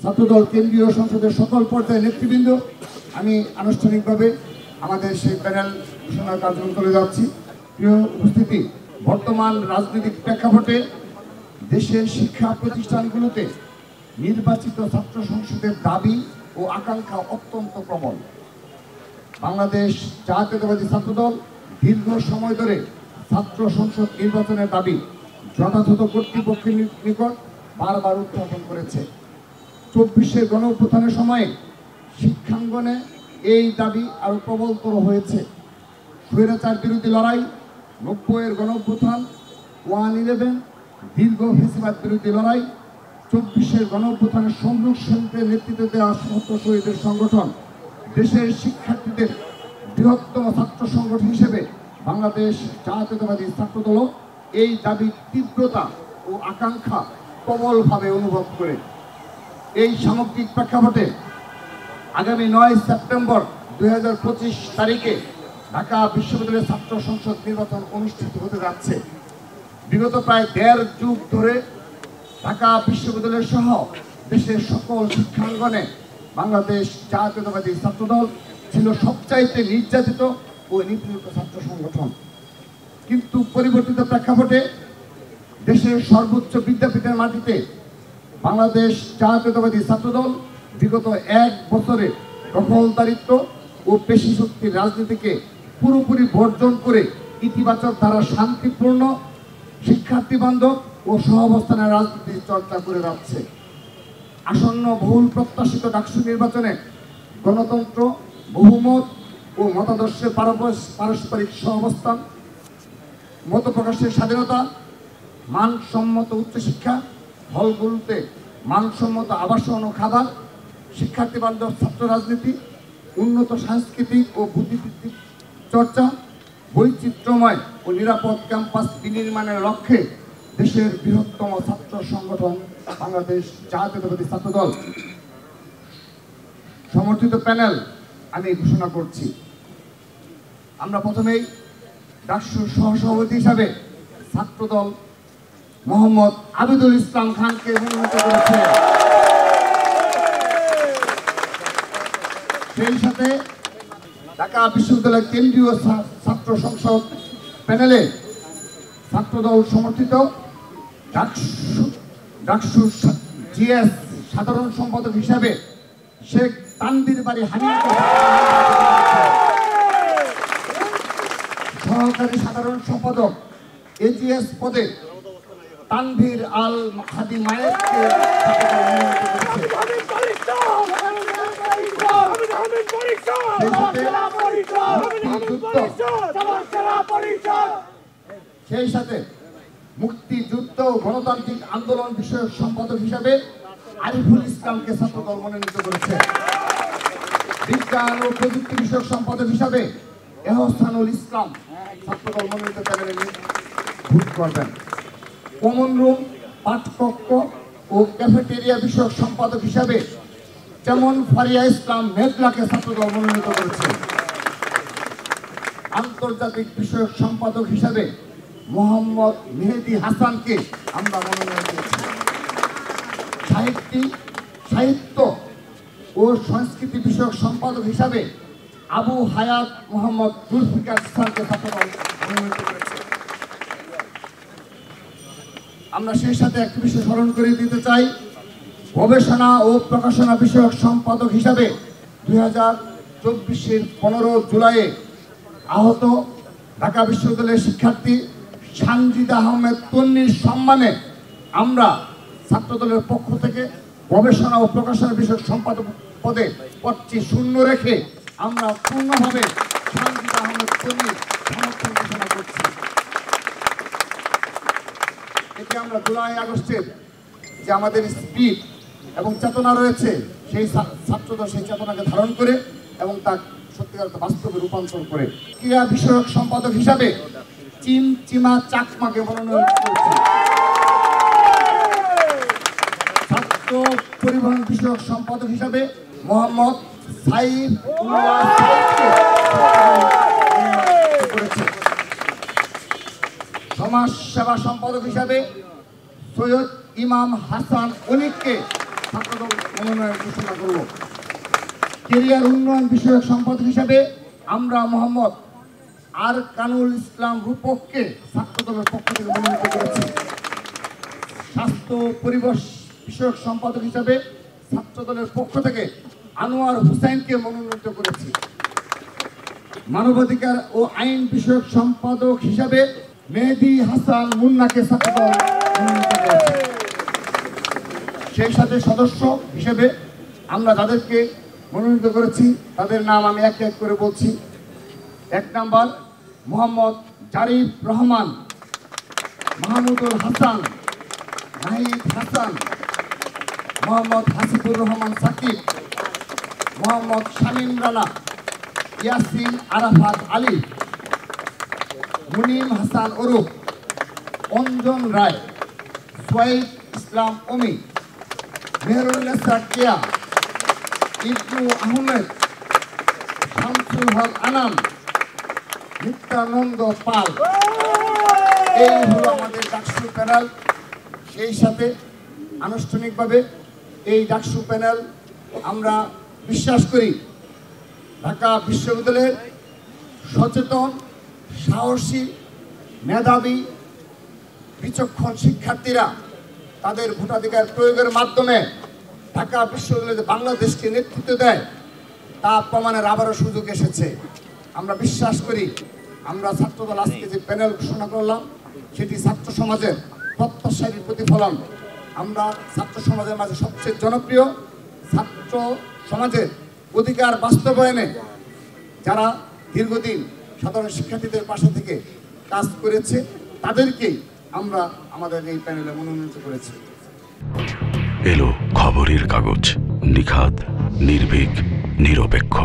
ছাত্রদল কেন্দ্রীয় সংসদের সকল পর্যায়ের নেতৃবৃন্দ, আমি আনুষ্ঠানিকভাবে আমাদের সেই প্যানেল ঘোষণার কার্যক্রম করে যাচ্ছি। প্রিয় উপস্থিতি, বর্তমান রাজনৈতিক প্রেক্ষাপটে দেশের শিক্ষা প্রতিষ্ঠানগুলোতে নির্বাচিত ছাত্র সংসদের দাবি ও আকাঙ্ক্ষা অত্যন্ত প্রবল। বাংলাদেশ জাতীয়তাবাদী ছাত্রদল দীর্ঘ সময় ধরে ছাত্র সংসদ নির্বাচনের দাবি যথাযথ কর্তৃপক্ষের নিকট বারবার উত্থাপন করেছে। 24-এর গণঅভ্যুত্থানের সময়ে শিক্ষাঙ্গনে এই দাবি আরও প্রবলতর হয়েছে। স্বৈরাচার বিরোধী লড়াই, 90-এর গণঅভ্যুত্থান, 1/11, দীর্ঘ ফ্যাসিবাদ বিরোধী লড়াই, 24-এর গণঅভ্যুত্থানের সংগ্রামের নেতৃত্ব দেওয়া সমস্ত শহীদের সংগঠন, দেশের শিক্ষার্থীদের বৃহত্তম ছাত্র সংগঠন হিসেবে বাংলাদেশ জাতীয়তাবাদী ছাত্রদল এই দাবির তীব্রতা ও আকাঙ্ক্ষা প্রবলভাবে অনুভব করে। এই সামগ্রিক প্রেক্ষাপটে আগামী 9 সেপ্টেম্বর 2025 তারিখে ঢাকা বিশ্ববিদ্যালয়ের ছাত্র সংসদ নির্বাচন অনুষ্ঠিত হতে যাচ্ছে। বিগত প্রায় 1.5 যুগ ধরে ঢাকা বিশ্ববিদ্যালয় সহ দেশের সকল শিক্ষাঙ্গনে বাংলাদেশ জাতীয়তাবাদী ছাত্রদল ছিল সবচাইতে নির্যাতিত ও নিপীড়িত ছাত্র সংগঠন। কিন্তু পরিবর্তিত প্রেক্ষাপটে দেশের সর্বোচ্চ বিদ্যাপীঠের মাটিতে বাংলাদেশ জাতীয়তাবাদী ছাত্রদল বিগত 1 বছরে দখলদারিত্ব ও পেশি শক্তির রাজনীতিকে পুরোপুরি বর্জন করে ইতিবাচক ধারা শান্তিপূর্ণ শিক্ষার্থী বান্ধব ও সহাবস্থানের রাজনীতির চর্চা করে যাচ্ছে। আসন্ন বহুল প্রত্যাশিত ডাকসু নির্বাচনে গণতন্ত্র, বহুমত ও মতাদর্শের পারস্পরিক সহাবস্থান, মত প্রকাশের স্বাধীনতা, মানসম্মত উচ্চশিক্ষা, হলগুলোতে মানসম্মত আবাসন ও খাবার, শিক্ষার্থী বান্ধব ছাত্র রাজনীতি, উন্নত সাংস্কৃতিক ও বুদ্ধিবৃত্তিক চর্চা, বৈচিত্র্যময় ও নিরাপদ ক্যাম্পাস বিনির্মাণের লক্ষ্যে দেশের বৃহত্তম ছাত্র সংগঠন বাংলাদেশ জাতীয়তাবাদী ছাত্রদল সমর্থিত প্যানেল আমি ঘোষণা করছি। আমরা প্রথমেই ডাকসুর সহসভাপতি হিসাবে ছাত্রদল মোহাম্মদ আবিদুল ইসলাম খানকে মনোনীত করেছে। সেই সাথে ঢাকা বিশ্ববিদ্যালয় কেন্দ্রীয় ছাত্র সংসদ প্যানেলে ছাত্রদল সমর্থিত ডাকসুর জিএস সাধারণ সম্পাদক হিসাবে শেখ তানভীর বাড়ি হানিফকে, সহকারী সাধারণ সম্পাদক এজিএস পদে তানভীর আল হাদি মায়েরকে সেই সাথে মুক্তিযুদ্ধ ও গণতান্ত্রিক আন্দোলন বিষয়ক সম্পাদক হিসাবে আরিফুল ইসলামকে ছাত্রদল মনোনীত করেছে। বিজ্ঞান ও প্রযুক্তি বিষয়ক সম্পাদক হিসাবে এহসানুল ইসলাম ছাত্রদল মনোনীত প্যানেলে ভোট করবেন। কমন রুম, পাঠকক্ষ ও ক্যাফেটেরিয়া বিষয়ক সম্পাদক হিসাবে যেমন ফারিয়া ইসলাম মেঘলাকে ছাত্রদল মনোনীত করেছে। আন্তর্জাতিক বিষয়ক সম্পাদক হিসাবে মোহাম্মদ মেহেদি হাসানকে আমরা মনোনয়ন দিয়েছি। সাহিত্য ও সংস্কৃতি বিষয়ক সম্পাদক হিসাবে আবু হায়াত মোহাম্মদ জুলফিকার ইসলামকে ছাত্রদল মনোনীত করেছে। আমরা সেই সাথে একটি বিষয় স্মরণ করে দিতে চাই, গবেষণা ও প্রকাশনা বিষয়ক সম্পাদক হিসাবে 2024-এর 15 জুলাইয়ে আহত ঢাকা বিশ্ববিদ্যালয়ের শিক্ষার্থী সানজিদা আহমেদ তন্নির সম্মানে আমরা ছাত্রদলের পক্ষ থেকে গবেষণা ও প্রকাশনা বিষয়ক সম্পাদক পদে পদটি শূন্য রেখে আমরা পূর্ণভাবে সানজিদা আহমেদ তন্নির সমর্থন ঘোষণা করছি। এতে আমরা জুলাই আগস্টের যে আমাদের স্পিরিট এবং চেতনা রয়েছে, সেই ছাত্রদল সেই চেতনাকে ধারণ করে এবং তা সত্যিকার বাস্তবে রূপান্তর করে ক্রীড়া বিষয়ক সম্পাদক হিসাবে চিমচিমা চাকমাকে মনোনয়ন করেছে। ছাত্র পরিবহন বিষয়ক সম্পাদক হিসাবে মোহাম্মদ সাইফ করেছে। সমাজ সেবা সম্পাদক হিসাবে সৈয়দ ইমাম হাসান অনিককে ছাত্রদল মনোনয়ন ঘোষণা করব। কেরিয়ার উন্নয়ন বিষয়ক সম্পাদক হিসাবে আমরা মোহাম্মদ আর কানুল ইসলাম রূপককে ছাত্রদলের পক্ষ থেকে মনোনীত করেছি। স্বাস্থ্য পরিবেশ বিষয়ক সম্পাদক হিসাবে ছাত্রদলের পক্ষ থেকে আনোয়ার হুসাইনকে মনোনীত করেছি। মানবাধিকার ও আইন বিষয়ক সম্পাদক হিসাবে মেহেদী হাসান মুন্নাকে ছাত্রদল মনোনীত করেছে। সেই সাথে সদস্য হিসেবে আমরা যাদেরকে মনোনীত করেছি তাদের নাম আমি এক এক করে বলছি। 1 নাম্বার মোহাম্মদ জারিফ রহমান, মাহমুদুল হাসান, নাহিদ হাসান, মোহাম্মদ হাসিবুর রহমান সাকিব, মোহাম্মদ শামীম রানা, ইয়াসিন আরাফাত আলী, মুনিম হাসান ওরুফ, অঞ্জন রায়, সোয়াইব ইসলাম অমি, মেহরুন্নেসা কেয়া, ইবনু আহমেদ, শামসুল হক আনাম, নিত্যানন্দ পাল। এই হলো আমাদের ডাকসু প্যানেল। সেই সাথে আনুষ্ঠানিকভাবে এই ডাকসু প্যানেল আমরা বিশ্বাস করি ঢাকা বিশ্ববিদ্যালয়ের সচেতন, সাহসী, মেধাবী, বিচক্ষণ শিক্ষার্থীরা তাদের ভোটাধিকার প্রয়োগের মাধ্যমে ঢাকা বিশ্ববিদ্যালয়ে বাংলাদেশকে নেতৃত্ব দেয় তা প্রমাণের আবারও সুযোগ এসেছে। আমরা বিশ্বাস করি আমরা ছাত্রদল আজকে যে প্যানেল ঘোষণা করলাম সেটি ছাত্র সমাজের প্রত্যাশার প্রতিফলন। আমরা ছাত্র সমাজের মাঝে সবচেয়ে জনপ্রিয়, ছাত্র সমাজের অধিকার বাস্তবায়নে যারা দীর্ঘদিন সাধারণ শিক্ষার্থীদের পাশে থেকে কাজ করেছে তাদেরকেই আমরা আমাদের এই প্যানেলে মনোনীত করেছি। এলো খবরের কাগজ, নিখাত, নির্ভীক, নিরপেক্ষ।